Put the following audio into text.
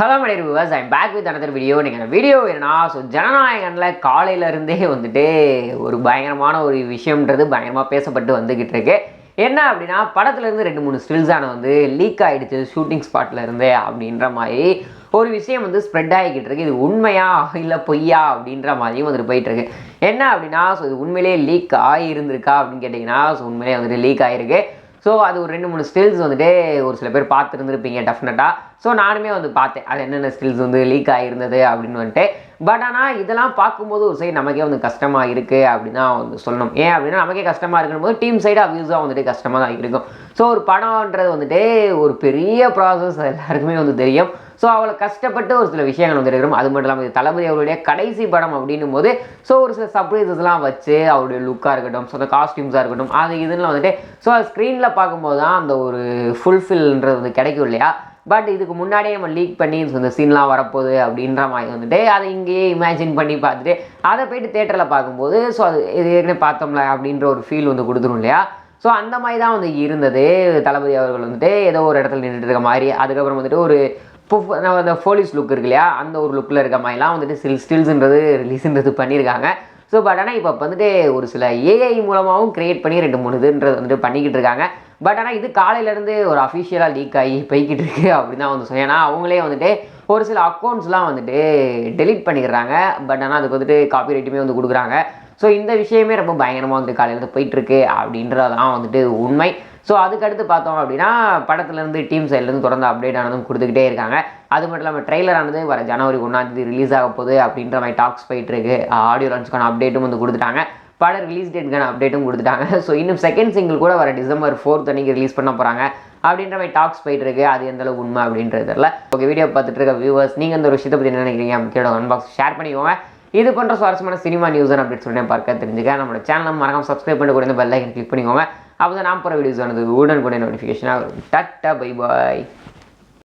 Hello my dear viewers, I'm back with another video. நீங்கள் video என்னன்னா, ஜனநாயகனில் காலையிலேருந்தே வந்துட்டு ஒரு பயங்கரமான ஒரு விஷயம்ன்றது பயங்கரமாக பேசப்பட்டு வந்துக்கிட்டு இருக்கு. என்ன அப்படின்னா, படத்துலேருந்து 2-3 ஸ்டில்ஸான லீக் ஆகிடுச்சு ஷூட்டிங் ஸ்பாட்டில் இருந்து அப்படின்ற மாதிரி ஒரு விஷயம் ஸ்ப்ரெட் ஆகிக்கிட்டு இருக்கு. இது உண்மையா இல்லை பொய்யா அப்படின்ற மாதிரியும் போயிட்டுருக்கு. என்ன அப்படின்னா, இது உண்மையிலேயே லீக் ஆகியிருந்திருக்கா அப்படின்னு கேட்டிங்கன்னா, உண்மையிலே லீக் ஆகிருக்கு. ஸோ அது ஒரு 2-3 ஸ்டில்ஸ் ஒரு சில பேர் பார்த்துருந்துருப்பீங்க டெஃபினட்டாக. ஸோ நானுமே பார்த்தேன் அது என்னென்ன ஸ்டில்ஸ் லீக் ஆகிருந்தது அப்படின்னு பட் ஆனால் இதெல்லாம் பார்க்கும்போது ஒரு சைடு நமக்கே கஷ்டமாக இருக்குது அப்படின்னு தான் சொல்லணும். ஏன் அப்படின்னா, நமக்கே கஷ்டமாக இருக்கும்போது டீம் சைடு அப்யூஸாக கஷ்டமாக தான் இருக்கும். ஸோ ஒரு படம்ன்றது ஒரு பெரிய ப்ராசஸ் எல்லாருக்குமே தெரியும். ஸோ அவ்வளோ கஷ்டப்பட்டு ஒரு சில விஷயங்கள் இருக்கிறோம். அது மட்டும் இல்லாமல் தளபதி அவருடைய கடைசி படம் அப்படின்னும் போது ஸோ ஒரு சில சர்ப்ரைசஸ்லாம் வச்சு அவருடைய லுக்காக இருக்கட்டும், ஸோ அந்த காஸ்டியூம்ஸாக இருக்கட்டும், அது இதுன்னு ஸோ அது ஸ்க்ரீனில் பார்க்கும்போது தான் அந்த ஒரு ஃபுல்ஃபில்ன்றது கிடைக்கும் இல்லையா. பட் இதுக்கு முன்னாடியே நம்ம லீக் பண்ணி இந்த சீன்லாம் வரப்போகுது அப்படின்ற மாதிரி அதை இங்கேயே இமேஜின் பண்ணி பார்த்துட்டு அதை போய்ட்டு தேட்டரில் பார்க்கும்போது ஸோ அது இது ஏற்கனவே பார்த்தோம்ல அப்படின்ற ஒரு ஃபீல் கொடுத்துரும் இல்லையா. ஸோ அந்த மாதிரி தான் இருந்தது. தளபதி அவர்கள் ஏதோ ஒரு இடத்துல நின்றுட்டு இருக்க மாதிரி, அதுக்கப்புறம் ஒரு அந்த போலீஸ் லுக் இருக்கு இல்லையா, அந்த ஒரு லுக்கில் இருக்க மாதிரிலாம் ஸ்டில்ஸ்ன்றது ரிலீஸ்ன்றது பண்ணியிருக்காங்க. ஸோ பட் ஆனால் இப்போ ஒரு சில ஏஐ மூலமாகவும் க்ரியேட் பண்ணி 2-3 இதுன்றது பண்ணிக்கிட்டு இருக்காங்க. பட் ஆனால் இது காலையிலேருந்து ஒரு அஃபிஷியலாக லீக் ஆகி போய்கிட்டு இருக்குது அப்படின்னு தான் சொன்னேன். ஏன்னா அவங்களே ஒரு சில அக்கௌண்ட்ஸ்லாம் டெலீட் பண்ணிடுறாங்க. பட் ஆனால் அதுக்கு காப்பிரைட்டுமே கொடுக்குறாங்க. ஸோ இந்த விஷயமே ரொம்ப பயங்கரமாக காலையிலேருந்து போயிட்டுருக்கு அப்படின்றதான் உண்மை. ஸோ அதுக்கடுத்து பார்த்தோம் அப்படின்னா, படத்துலேருந்து டீம் சைட்லேருந்து தொடர்ந்து அப்டேட் ஆனதும் கொடுத்துக்கிட்டே இருக்காங்க. அது மட்டும் இல்லாமல் ட்ரெய்லர் ஆனது வர ஜனவரி 1 ரிலீஸ் ஆக போகுது அப்படின்ற மாதிரி டாக்ஸ் போயிட்டுருக்கு. ஆடியோ லான்ச்சுக்கான அப்டேட்டும் கொடுத்துட்டாங்க. பட ரிலீஸ் டேட்டுக்கான அப்டேட்டும் கொடுத்துட்டாங்க. ஸோ இன்னும் செகண்ட் சிங்கிள் கூட வர டிசம்பர் 4 அன்றைக்கி ரிலீஸ் பண்ண போகிறாங்க அப்படின்ற மாதிரி டாக்ஸ் போயிட்டுருக்கு. அது எந்தளவுக்கு உண்மை அப்படின்றது தெரியல. ஓகே, வீடியோ பார்த்துட்டு இருக்க வியூவர்ஸ், நீங்கள் இந்த ஒரு விஷயத்தை பற்றி என்ன நினைக்கிறீங்க கீழே கமெண்ட் பாக்ஸ் ஷேர் பண்ணிக்கோங்க. இது போன்ற சுவாரஸ்யமான சினிமா நியூஸ் அண்ட் அப்டேட்ஸ் உடனே பார்க்க தெரிஞ்சுக்க நம்மளோட சேனல் மறக்காம சப்ஸ்கிரைப் பண்ணி கூட இந்த பெல் ஐக்கன் கிளிக் பண்ணிக்கோங்க. அப்போ தான் நான் போகிற வீடியோஸ் உடனுக்குடனே நோட்டிஃபிகேஷனாக வரும். Tata, bye bye.